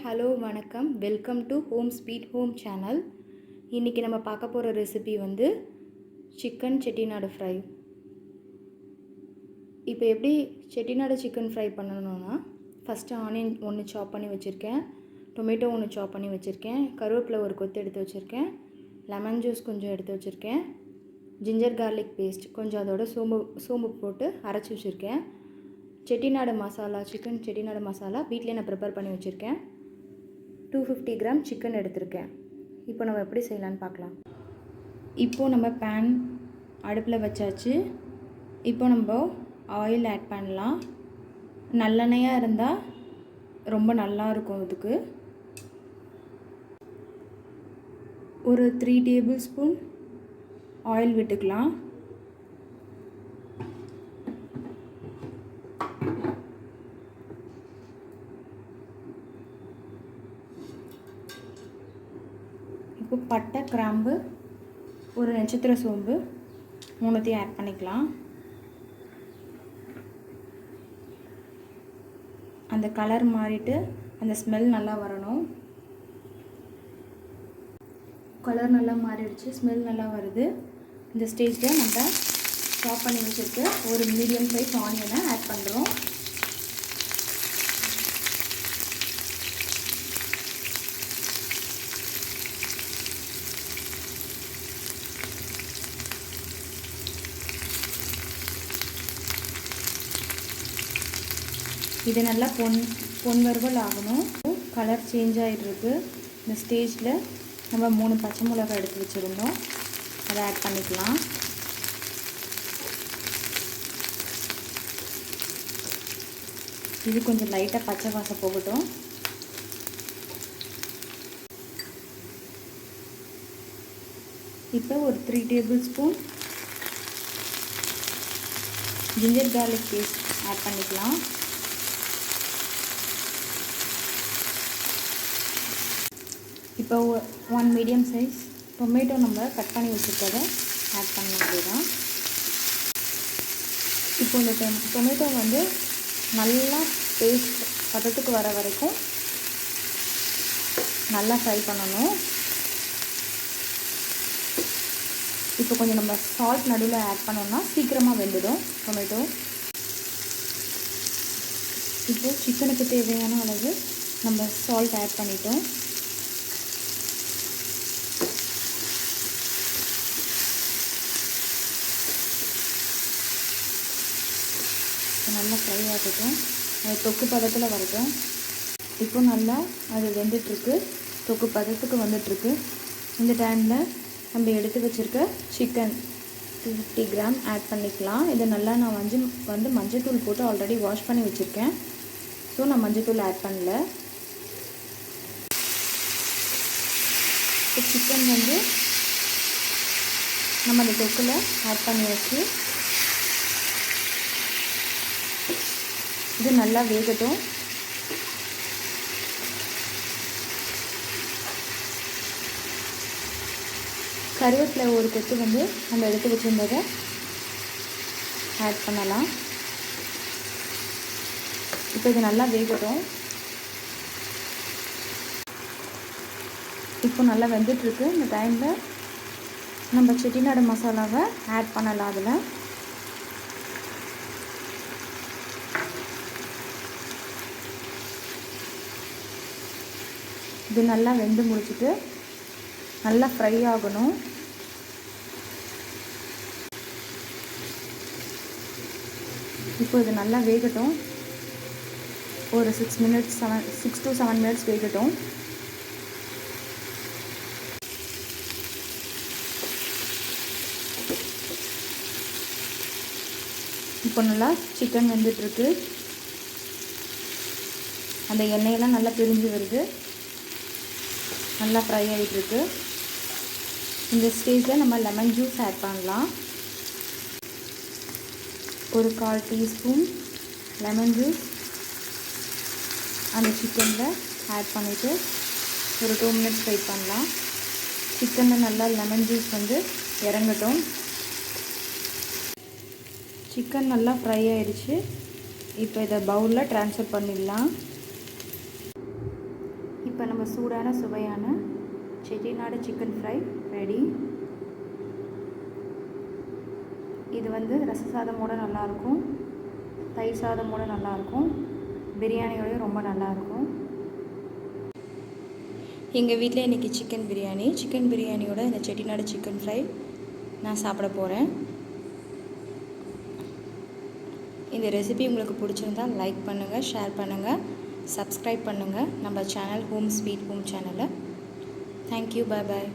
Hello வணக்கம். Welcome to home sweet home channel. இன்றைக்கி நம்ம பார்க்க போகிற ரெசிபி வந்து சிக்கன் செட்டிநாடு ஃப்ரை. இப்போ எப்படி செட்டிநாடு சிக்கன் ஃப்ரை பண்ணணும்னா, ஃபஸ்ட்டு ஆனியன் ஒன்று சாப் பண்ணி வச்சுருக்கேன், டொமேட்டோ ஒன்று சாப் பண்ணி வச்சுருக்கேன், கருவேப்பிலை ஒரு கொத்து எடுத்து வச்சுருக்கேன், லெமன் ஜூஸ் கொஞ்சம் எடுத்து வச்சுருக்கேன், ஜிஞ்சர் கார்லிக் பேஸ்ட் கொஞ்சம் அதோட சோம்பு போட்டு அரைச்சி வச்சுருக்கேன், செட்டிநாடு மசாலா சிக்கன் செட்டிநாடு மசாலா வீட்டிலே நான் ப்ரிப்பேர் பண்ணி வச்சுருக்கேன், 250 கிராம் சிக்கன் எடுத்திருக்கேன். இப்போ நம்ம எப்படி செய்யலான்னு பார்க்கலாம். இப்போது நம்ம பேன் அடுப்பில் வச்சாச்சு. இப்போ நம்ம ஆயில் ஆட் பண்ணலாம். நல்லெண்ணெயாக இருந்தால் ரொம்ப நல்லாயிருக்கும். இதுக்கு ஒரு 3 டேபிள் ஸ்பூன் ஆயில் விட்டுக்கலாம். இப்போ பட்டை, கிராம்பு, ஒரு நட்சத்திர சோம்பு மூணுத்தையும் ஆட் பண்ணிக்கலாம். அந்த கலர் மாறிட்டு அந்த ஸ்மெல் நல்லா வரணும். கலர் நல்லா மாறிடுச்சு, ஸ்மெல் நல்லா வருது. இந்த ஸ்டேஜில் நம்ம சாப் பண்ணி வச்சுருக்க ஒரு மீடியம் சைஸ் ஆனியனை ஆட் பண்ணுறோம். இது நல்லா பொன் வறுவல் ஆகணும். கலர் சேஞ்ச் ஆகிட்டுருக்கு. இந்த ஸ்டேஜில் நம்ம 3 பச்சை மிளகாய் எடுத்து வச்சுருந்தோம், அதை ஆட் பண்ணிக்கலாம். இது கொஞ்சம் லைட்டாக பச்சை வாசம் போகட்டும். இப்போ ஒரு 3 tablespoon ginger garlic paste add பண்ணிக்கலாம். இப்போ 1 மீடியம் சைஸ் டொமேட்டோ நம்ம கட் பண்ணி வச்சுருக்கதை ஆட் பண்ண வேண்டியதான். இப்போ இந்த டொமேட்டோ வந்து நல்லா பேஸ்ட் பதத்துக்கு வர வரைக்கும் நல்லா ஃப்ரை பண்ணணும். இப்போ கொஞ்சம் நம்ம சால்ட் நடுவில் ஆட் பண்ணோம்னா சீக்கிரமாக வெந்துடும் டொமேட்டோ. இப்போது சிக்கனுக்கு தேவையான அளவு நம்ம சால்ட் ஆட் பண்ணிட்டோம். நல்லா ஃப்ரை ஆகட்டும், அது தொக்கு பதத்தில் வரட்டும். இப்போ நல்லா அது வெந்துட்டுருக்கு, தொக்கு பதத்துக்கு வந்துட்டுருக்கு. இந்த டைமில் நம்ம எடுத்து வச்சுருக்க சிக்கன் 250 கிராம் ஆட் பண்ணிக்கலாம். இதை நல்லா நான் வந்து மஞ்சத்தூள் போட்டு ஆல்ரெடி வாஷ் பண்ணி வச்சுருக்கேன். ஸோ நான் மஞ்சத்தூள் ஆட் பண்ணல. இப்போ சிக்கன் வந்து நம்ம அந்த தொக்கில் ஆட் பண்ணி வச்சு இது நல்லா வேகட்டும். கருவேப்பிலை ஒரு கொத்து வந்து நம்ம எடுத்து வச்சுருந்ததை ஆட் பண்ணலாம். இப்போ இது நல்லா வேகட்டும். இப்போ நல்லா வெந்துட்டுருக்கு. இந்த டைமில் நம்ம செட்டிநாடு மசாலாவை ஆட் பண்ணலாம். அதில் இது நல்லா வெந்து முடிச்சுட்டு நல்லா ஃப்ரை ஆகணும். இப்போ இது நல்லா வேகட்டும். ஒரு 6 to 7 மினிட்ஸ் வேகட்டும். இப்போ நல்லா சிக்கன் வெந்துட்டுருக்கு. அந்த எண்ணெயெல்லாம் நல்லா பிரிஞ்சு வருது, நல்லா ஃப்ரை ஆகிட்டுருக்கு. இந்த ஸ்டேஜில் நம்ம லெமன் ஜூஸ் ஆட் பண்ணலாம். ஒரு 1/4 டீஸ்பூன் லெமன் ஜூஸ் அந்த சிக்கனில் ஆட் பண்ணிவிட்டு ஒரு 2 மினிட்ஸ் வெயிட் பண்ணலாம். சிக்கனில் நல்லா லெமன் ஜூஸ் வந்து இறங்கட்டும். சிக்கன் நல்லா ஃப்ரை ஆகிடுச்சு. இப்போ இதை பவுலில் ட்ரான்ஸ்ஃபர் பண்ணிடலாம். நம்ம சூடான சுவையான செட்டிநாடு சிக்கன் ஃப்ரை ரெடி. இது வந்து ரச சாதமோட நல்லாயிருக்கும், தயிர் சாதமோட நல்லாயிருக்கும், பிரியாணியோடய ரொம்ப நல்லாயிருக்கும். எங்கள் வீட்டில் இன்றைக்கி சிக்கன் பிரியாணியோட இந்த செட்டிநாடு சிக்கன் ஃப்ரை நான் சாப்பிட போகிறேன். இந்த ரெசிபி உங்களுக்கு பிடிச்சிருந்தால் லைக் பண்ணுங்கள், ஷேர் பண்ணுங்கள், சப்ஸ்கிரைப் பண்ணுங்கள் நம்ம சேனல் ஹோம் ஸ்வீட் ஹோம் சேனலை. தேங்க்யூ, பாய் பாய்.